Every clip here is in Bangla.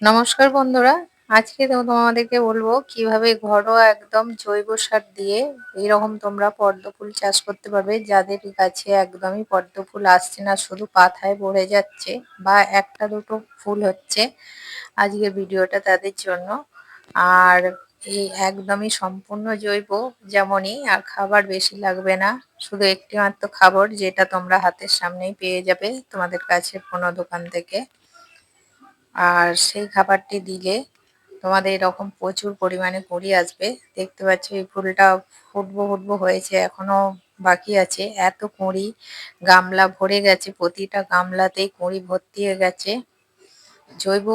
নমস্কার বন্ধুরা। আজকে তোমাদেরকে বলবো কিভাবে ঘরোয়া একদম জৈব সার দিয়ে এইরকম তোমরা পদ্ম ফুল চাষ করতে পারবে, যাদের গাছে একদমই পদ্ম ফুল আসছে না, শুধু পাতায় ভরে যাচ্ছে বা একটা দুটো ফুল হচ্ছে। আজকের ভিডিওটা তাদের জন্য। আর এই একদমই সম্পূর্ণ জৈব, যেমনই আর খাবার বেশি লাগবে না, শুধু একটি মাত্র খাবার যেটা তোমরা হাতের সামনেই পেয়ে যাবে তোমাদের কাছে কোনো দোকান থেকে। আর সেই খাবারটি দিলে তোমাদের এরকম প্রচুর পরিমাণে কুঁড়ি আসবে। দেখতে পাচ্ছ এই ফুলটা ফুটবো ফুটবো হয়েছে, এখনো বাকি আছে। এত কুঁড়ি, গামলা ভরে গেছে, প্রতিটা গামলাতেই কুঁড়ি ভর্তি হয়ে গেছে। জৈব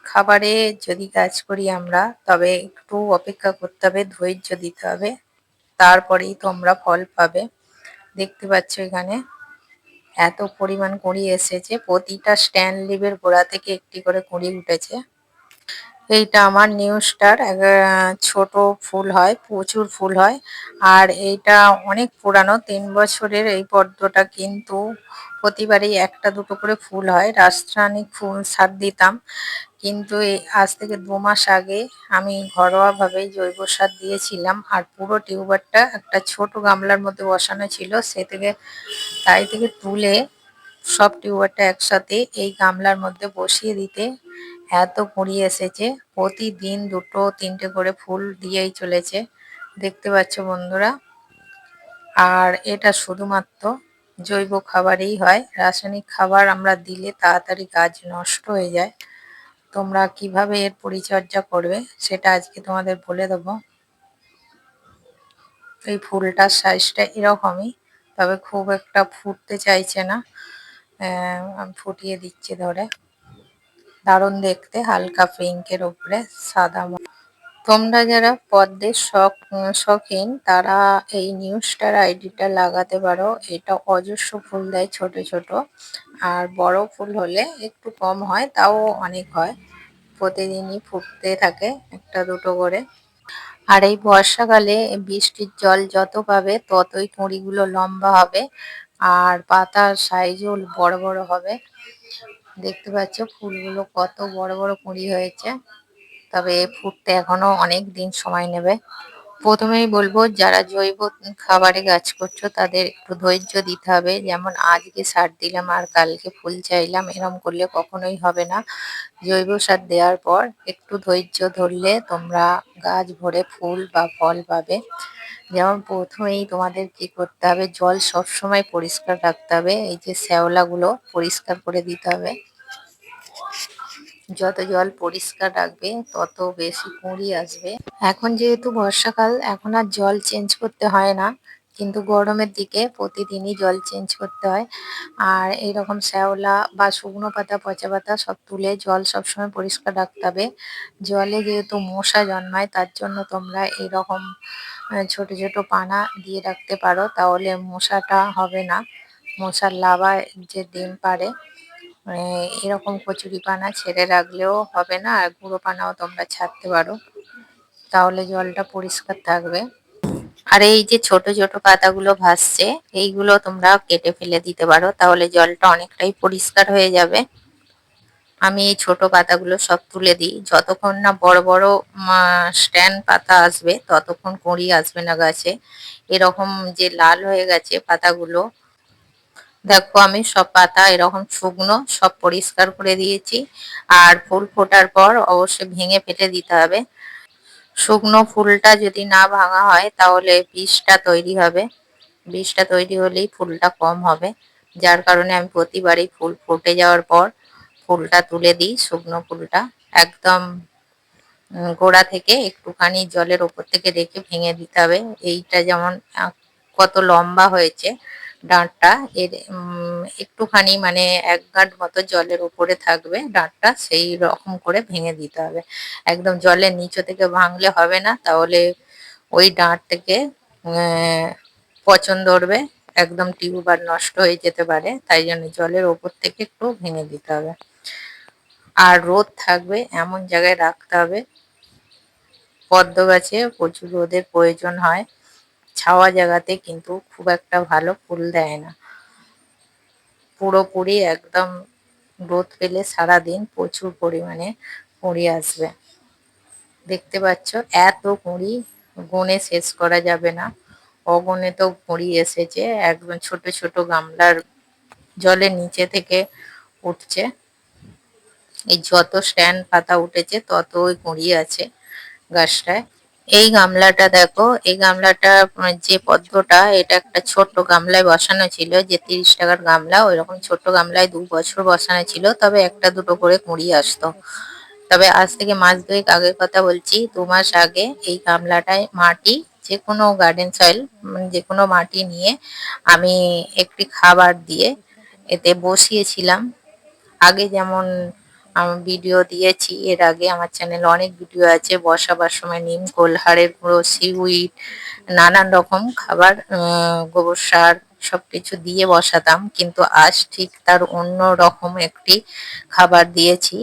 খাবারে যদি কাজ করি আমরা, তবে একটু অপেক্ষা করতে হবে, ধৈর্য দিতে হবে, তারপরেই তোমরা ফল পাবে। দেখতে পাচ্ছ এখানে এত পরিমাণ কুঁড়ি এসেছে, প্রতিটা স্ট্যান্ড লিভের গোড়া থেকে একটি করে কুঁড়ি উঠেছে। এইটা আমার নিউ স্টার, ছোট ফুল হয়, প্রচুর ফুল হয়। আর এইটা অনেক পুরানো, 3 বছরের এই পদ্মটা, কিন্তু প্রতিবারই একটা দুটো করে ফুল হয়। রাসায়নিক ফুল সার দিতাম, কিন্তু আজ থেকে 2 মাস আগে আমি ঘরোয়া ভাবে জৈব সার দিয়েছিলাম। আর পুরো টিউবারটা একটা ছোট গামলার মধ্যে বসানো ছিল, তাই থেকে তুলে সব টিউবারটা একসাথে এই গামলার মধ্যে বসিয়ে দিতে এত কুঁড়ি এসেছে। প্রতিদিন দুটো তিনটে করে ফুল দিয়েই চলেছে, দেখতে পাচ্ছ বন্ধুরা। আর এটা শুধুমাত্র জৈব খাবারেই হয়, রাসায়নিক খাবার আমরা দিলে তাড়াতাড়ি গাছ নষ্ট হয়ে যায়। তোমরা কিভাবে এর পরিচর্যা করবে সেটা আজকে তোমাদের বলে দেবো। এই ফুলটার সাইজটা এরকমই, তবে খুব একটা ফুটতে চাইছে না। আমি ফুটিয়ে দিচ্ছি ধরে। দারুণ দেখতে, হালকা পিঙ্কের উপরে সাদা। তোমরা যারা পদ্মের শৌখিন, তারা এই নিউ স্টার আইডিটা লাগাতে পারো। এটা অজস্র ফুল দেয় ছোট ছোট, আর বড় ফুল হলে একটু কম হয়, তাও অনেক হয়। প্রতিদিনই ফুটতে থাকে একটা দুটো করে। আর এই বর্ষাকালে বৃষ্টির জল যত পাবে ততই কুঁড়িগুলো লম্বা হবে, আর পাতার সাইজও বড় বড় হবে। দেখতে পাচ্ছ ফুলগুলো কত বড় বড় কুঁড়ি হয়েছে, তবে ফুটতে এখনো অনেক দিন সময় নেবে। প্রথমেই বলবো, যারা জৈব খাবারে গাছ করছো তাদের একটু ধৈর্য দিতে হবে। যেমন আজকে সার দিলাম আর কালকে ফুল চাইলাম, এরম করলে কখনোই হবে না। জৈব সার দেওয়ার পর একটু ধৈর্য ধরলে তোমরা গাছ ভরে ফুল বা ফল পাবে। যেমন প্রথমেই তোমাদের কি করতে হবে, জল সবসময় পরিষ্কার রাখতে হবে। এই যে শ্যাওলাগুলো পরিষ্কার করে দিতে হবে। যত জল পরিষ্কার রাখবে তত বেশি কুঁড়ি আসবে। এখন যেহেতু বর্ষাকাল, এখন আর জল চেঞ্জ করতে হয় না, কিন্তু গরমের দিকে প্রতিদিনই জল চেঞ্জ করতে হয়। আর এইরকম শ্যাওলা বা শুকনো পাতা, পচা পাতা সব তুলে জল সবসময় পরিষ্কার রাখতে হবে। জলে যেহেতু মশা জন্মায়, তার জন্য তোমরা এইরকম ছোট ছোট পানা দিয়ে রাখতে পারো, তাহলে মশাটা হবে না। মশার লার্ভা যে ডিম পাড়ে, এরকম কচুরিপানা ছেড়ে রাখলেও হবে না। আর গুঁড়ো পানাও তোমরা ছাড়তে পারো, তাহলে জলটা পরিষ্কার থাকবে। আর এই যে ছোট ছোট পাতাগুলো ভাসছে, এইগুলো তোমরা কেটে ফেলে দিতে পারো, তাহলে জলটা অনেকটাই পরিষ্কার হয়ে যাবে। আমি এই ছোট পাতাগুলো সব তুলে দিই। যতক্ষণ না বড় বড় স্ট্যান্ড পাতা আসবে ততক্ষণ কুঁড়ি আসবে না গাছে। এরকম যে লাল হয়ে গেছে পাতাগুলো, দেখো আমি সব পাতা এরকম শুকনো সব পরিষ্কার করে দিয়েছি। আর ফুল ফোটার পর অবশ্যই ভেঙে ফেলে দিতে হবে। শুকনো ফুলটা যদি না ভাঙা হয় তাহলে বিষটা তৈরি হবে, বিষটা তৈরি হলেই ফুলটা কম হবে। যার কারণে আমি প্রতিবারই ফুল ফুটে যাওয়ার পর ফুলটা তুলে দিই, শুকনো ফুলটা একদম গোড়া থেকে একটুখানি জলের ওপর থেকে রেখে ভেঙে দিতে হবে। এইটা যেমন কত লম্বা হয়েছে ডাঁটটা, এর একটুখানি মানে 1 গাঁট মতো জলের উপরে থাকবে ডাঁটটা, সেই রকম করে ভেঙে দিতে হবে। একদম জলের নিচে থেকে ভাঙলে হবে না, তাহলে ওই ডাঁট থেকে পচন ধরবে, একদম টিউবার নষ্ট হয়ে যেতে পারে। তাই জন্য জলের ওপর থেকে একটু ভেঙে দিতে হবে। আর রোদ থাকবে এমন জায়গায় রাখতে হবে। পদ্ম গাছে প্রচুর রোদের প্রয়োজন হয়, ছাওয়া জায়গাতে কিন্তু খুব একটা ভালো ফুল দেয় না। পুরোপুরি একদম রোদ পেলে সারাদিন প্রচুর পরিমাণে কুঁড়ি আসবে। দেখতে পাচ্ছ এত কুঁড়ি, গুণে শেষ করা যাবে না, অগণিত কুঁড়ি এসেছে, একদম ছোট ছোট গামলার জলের নিচে থেকে উঠছে। এই যত স্ট্যান্ড পাতা উঠেছে তত ওই কুঁড়ি আছে গাছটায়। এই গামলাটা দেখো, এই গামলাটা যে পদ্মটা, এটা একটা ছোট্ট গামলায় বসানো ছিল, যে 30 টাকার গামলা, ওইরকম ছোট্ট গামলায় 2 বছর বসানো ছিল, তবে একটা দুটো করে কুঁড়ি আসতো। তবে আজ থেকে মাস দুয়েক আগের কথা বলছি, 2 মাস আগে এই গামলাটায় মাটি, যে কোনো গার্ডেন সয়েল, যে কোনো মাটি নিয়ে আমি একটি খাবার দিয়ে এতে বসিয়েছিলাম। আগে যেমন আমি ভিডিও দিয়েছি, এর আগে আমার চ্যানেলে অনেক ভিডিও আছে, বসাবার সময় নিম খোল, হাড়ের গুঁড়ো, সিউইড, নানান রকম খাবার, গোবর সার সবকিছু দিয়ে বসাতাম। কিন্তু আজ ঠিক তার অন্য রকম একটি খাবার দিয়েছি,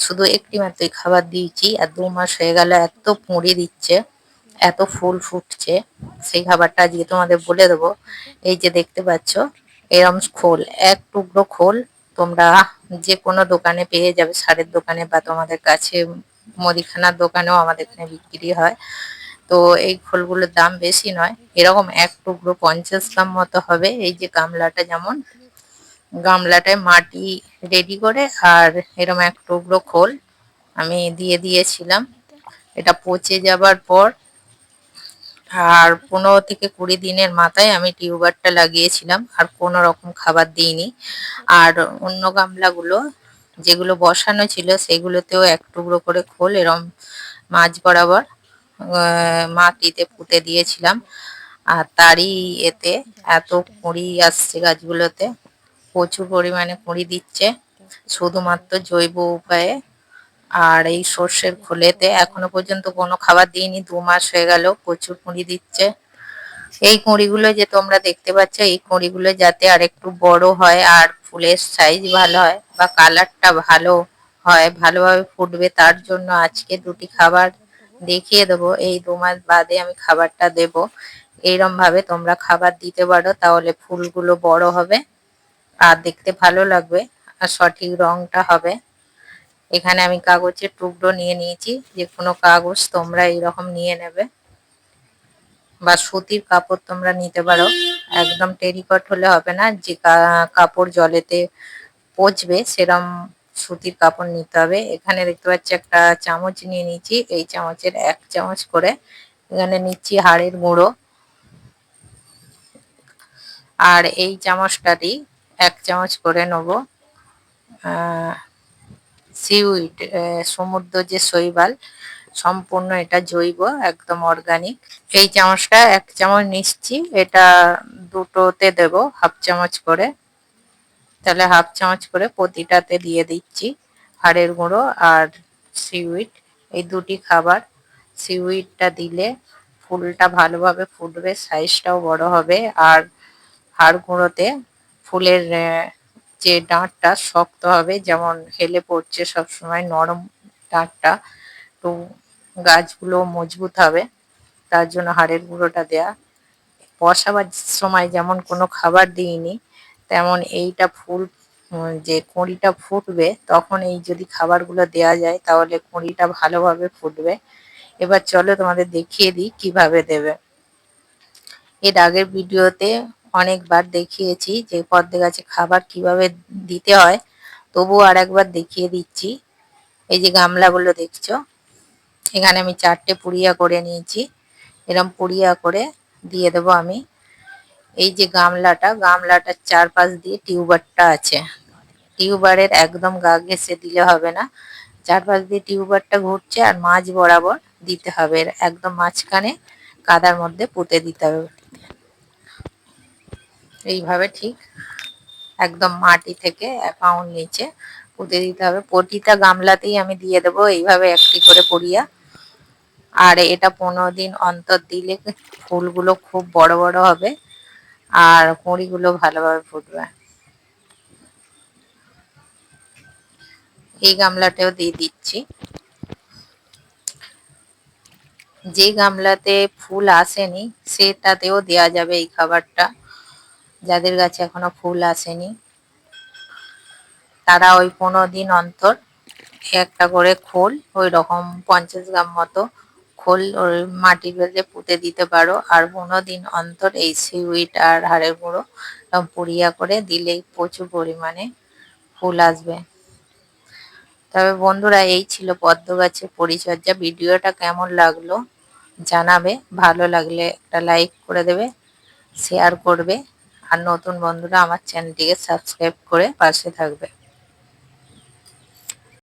শুধু একটি মাত্রই খাবার দিয়েছি, আর 2 মাস হয়ে গেল, এত কুঁড়ি দিচ্ছে, এত ফুল ফুটছে। সেই খাবারটা আজকে তোমাদের বলে দেবো। এই যে দেখতে পাচ্ছ, এরম খোল, এক টুকরো খোল তোমরা যে কোনো দোকানে পেয়ে যাবে, সারের দোকানে বা তোমাদের কাছে মুদিখানার দোকানেও আমাদের এখানে বিক্রি হয়। তো এই খোলগুলোর দাম বেশি নয়, এরকম এক টুকরো 50 গ্রাম মতো হবে। এই যে গামলাটা, যেমন গামলাটায় মাটি রেডি করে আর এরকম এক টুকরো খোল আমি দিয়ে দিয়েছিলাম। এটা পচে যাবার পর আর 15 থেকে 20 দিনের মাথায় আমি টিউবারটা লাগিয়েছিলাম, আর কোনো রকম খাবার দিইনি। আর অন্য গামলাগুলো যেগুলো বসানো ছিল সেগুলোতেও এক টুকরো করে খোল এরম মাঝ বরাবর মাটিতে পুঁতে দিয়েছিলাম। আর তারই এতে এত কুঁড়ি আসছে গাছগুলোতে, প্রচুর পরিমাণে কুঁড়ি দিচ্ছে, শুধুমাত্র জৈব উপায়ে। আর এই সর্ষের খোলেতে এখনো পর্যন্ত কোনো খাবার দিইনি, 2 মাস হয়ে গেল, প্রচুর কুঁড়ি দিচ্ছে। এই কুঁড়িগুলো যে তোমরা দেখতে পাচ্ছ, এই কুঁড়িগুলো যাতে আর একটু বড় হয় আর ফুলের সাইজ ভালো হয় বা কালারটা ভালো হয়, ভালোভাবে ফুটবে, তার জন্য আজকে দুটি খাবার দেখিয়ে দেবো। এই 2 মাস বাদে আমি খাবারটা দেব। এইরকম ভাবে তোমরা খাবার দিতে পারো, তাহলে ফুলগুলো বড় হবে আর দেখতে ভালো লাগবে আর সঠিক রংটা হবে। এখানে আমি কাগজের টুকরো নিয়ে নিয়েছি, যে কোনো কাগজ তোমরা এইরকম নিয়ে নেবে, বা সুতির কাপড় তোমরা নিতে পারো। একদম টেরিকট হলে হবে না, যে কাপড় জলেতে পচবে সেরম সুতির কাপড় নিতে হবে। এখানে দেখতে পাচ্ছি একটা চামচ নিয়ে নিয়েছি, এই চামচের 1 চামচ করে এখানে নিচ্ছি হাড়ের গুঁড়ো, আর এই চামচটারই 1 চামচ করে নেবো সিউইড, সমুদ্র যে শৈবাল, সম্পূর্ণ এটা জৈব, একদম অর্গানিক। এই চামচটা 1 চামচ নিচ্ছি, এটা দুটোতে দেব 1/2 চামচ করে, তাহলে 1/2 চামচ করে প্রতিটাতে দিয়ে দিচ্ছি হাড়ের গুঁড়ো আর সিউইড। এই দুটি খাবার, সিউইডটা দিলে ফুলটা ভালোভাবে ফুটবে, সাইজটাও বড় হবে, আর হাড় গুঁড়োতে ফুলের যে ডাঁটটা শক্ত হবে, যেমন হেলে পড়ছে সবসময় নরম ডাঁটটা, তো গাছগুলো মজবুত হবে, তার জন্য হাড়ের গুঁড়োটা দেয়া। বসাবার সময় যেমন কোনো খাবার দিইনি, তেমন এইটা ফুল যে কুঁড়িটা ফুটবে তখন এই যদি খাবারগুলো দেয়া যায় তাহলে কুঁড়িটা ভালোভাবে ফুটবে। এবার চলো তোমাদের দেখিয়ে দিই কিভাবে দেবে। এর আগের ভিডিওতে অনেকবার দেখিয়েছি যে পদ্মে গাছে খাবার কিভাবে দিতে হয়, তবুও আর একবার দেখিয়ে দিচ্ছি। এই যে গামলাগুলো দেখছো, এখানে আমি 4টে পুড়িয়া করে নিয়েছি, এরম পুড়িয়া করে দিয়ে দেবো আমি। এই যে গামলাটার চারপাশ দিয়ে টিউবারটা আছে, টিউবারের একদম গা ঘেঁষে দিলে হবে না, চারপাশ দিয়ে টিউবারটা ঘুরছে আর মাঝ বরাবর দিতে হবে, একদম মাঝখানে কাদার মধ্যে পুঁতে দিতে হবে, এইভাবে ঠিক একদম মাটি থেকে 1 পাউন্ড নিচে পুঁতে দিতে হবে। প্রতিটা গামলাতেই আমি দিয়ে দেবো এইভাবে একটি করে পুড়িয়া। আর এটা 15 দিন অন্তর দিলে ফুলগুলো খুব বড় বড় হবে আর কুঁড়িগুলো ভালোভাবে ফুটবে। এই গামলাটাও দিয়ে দিচ্ছি। যে গামলাতে ফুল আসেনি সেটাতেও দেয়া যাবে এই খাবারটা, যাদের গাছে এখনো ফুল আসেনি তারা ওই 15 দিন অন্তর একটা করে খোল ওই রকম 50 গ্রাম মতো খোল ওই মাটির ভেতরে পুঁতে দিতে পারো। আর 15 দিন অন্তর এই সিউইড আর হাড়ের গুঁড়ো পুড়িয়া করে দিলেই প্রচুর পরিমাণে ফুল আসবে। তবে বন্ধুরা, এই ছিল পদ্ম গাছের পরিচর্যা। ভিডিওটা কেমন লাগলো জানাবে, ভালো লাগলে একটা লাইক করে দেবে, শেয়ার করবে, আর নতুন বন্ধুরা আমার চ্যানেলটিকে সাবস্ক্রাইব করে পাশে থাকবে।